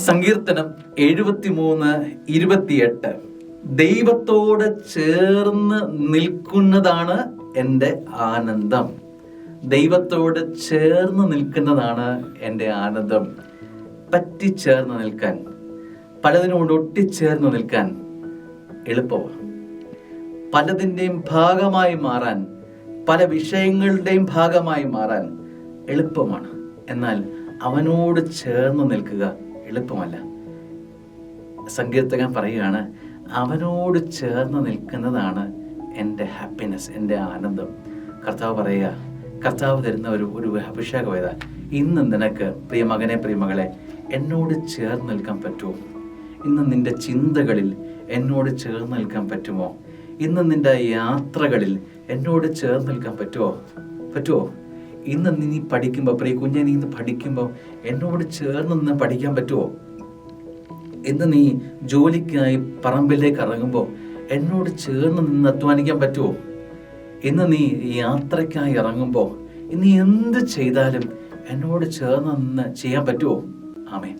സങ്കീർത്തനം 73:28. ദൈവത്തോട് ചേർന്ന് നിൽക്കുന്നതാണ് എൻ്റെ ആനന്ദം. ദൈവത്തോട് ചേർന്ന് നിൽക്കുന്നതാണ് എൻ്റെ ആനന്ദം. പറ്റിച്ചേർന്ന് നിൽക്കാൻ, പലതിനോട് ഒട്ടിച്ചേർന്ന് നിൽക്കാൻ എളുപ്പമാണ്. പലതിൻ്റെയും ഭാഗമായി മാറാൻ, പല വിഷയങ്ങളുടെയും ഭാഗമായി മാറാൻ എളുപ്പമാണ്. എന്നാൽ അവനോട് ചേർന്ന് നിൽക്കുക എളുപ്പമല്ല. സങ്കീർത്തകൻ പറയുകയാണ്, അവനോട് ചേർന്ന് നിൽക്കുന്നതാണ് എൻ്റെ ഹാപ്പിനെസ്, എൻ്റെ ആനന്ദം. കർത്താവ് പറയുക, കർത്താവ് തരുന്ന ഒരു അഭിഷേകം ഏതാ? ഇന്ന് നിനക്ക് പ്രിയ മകനെ, പ്രിയ മകളെ, എന്നോട് ചേർന്ന് നിൽക്കാൻ പറ്റുമോ? ഇന്ന് നിന്റെ ചിന്തകളിൽ എന്നോട് ചേർന്ന് നിൽക്കാൻ പറ്റുമോ? ഇന്ന് നിന്റെ യാത്രകളിൽ എന്നോട് ചേർന്ന് നിൽക്കാൻ പറ്റുമോ? ഇന്ന് നീ പഠിക്കുമ്പോൾ, പ്രിയ കുഞ്ഞെ, നീ ഇന്ന് പഠിക്കുമ്പോൾ എന്നോട് ചേർന്ന് നിന്ന് പഠിക്കാൻ പറ്റുമോ? ഇന്ന് നീ ജോലിക്കായി പറമ്പിലേക്ക് ഇറങ്ങുമ്പോൾ എന്നോട് ചേർന്ന് നിന്ന് അധ്വാനിക്കാൻ പറ്റുമോ? ഇന്ന് നീ യാത്രയ്ക്കായി ഇറങ്ങുമ്പോൾ, ഇന്ന് എന്ത് ചെയ്താലും എന്നോട് ചേർന്ന് നിന്ന് ചെയ്യാൻ പറ്റുമോ? ആമേൻ.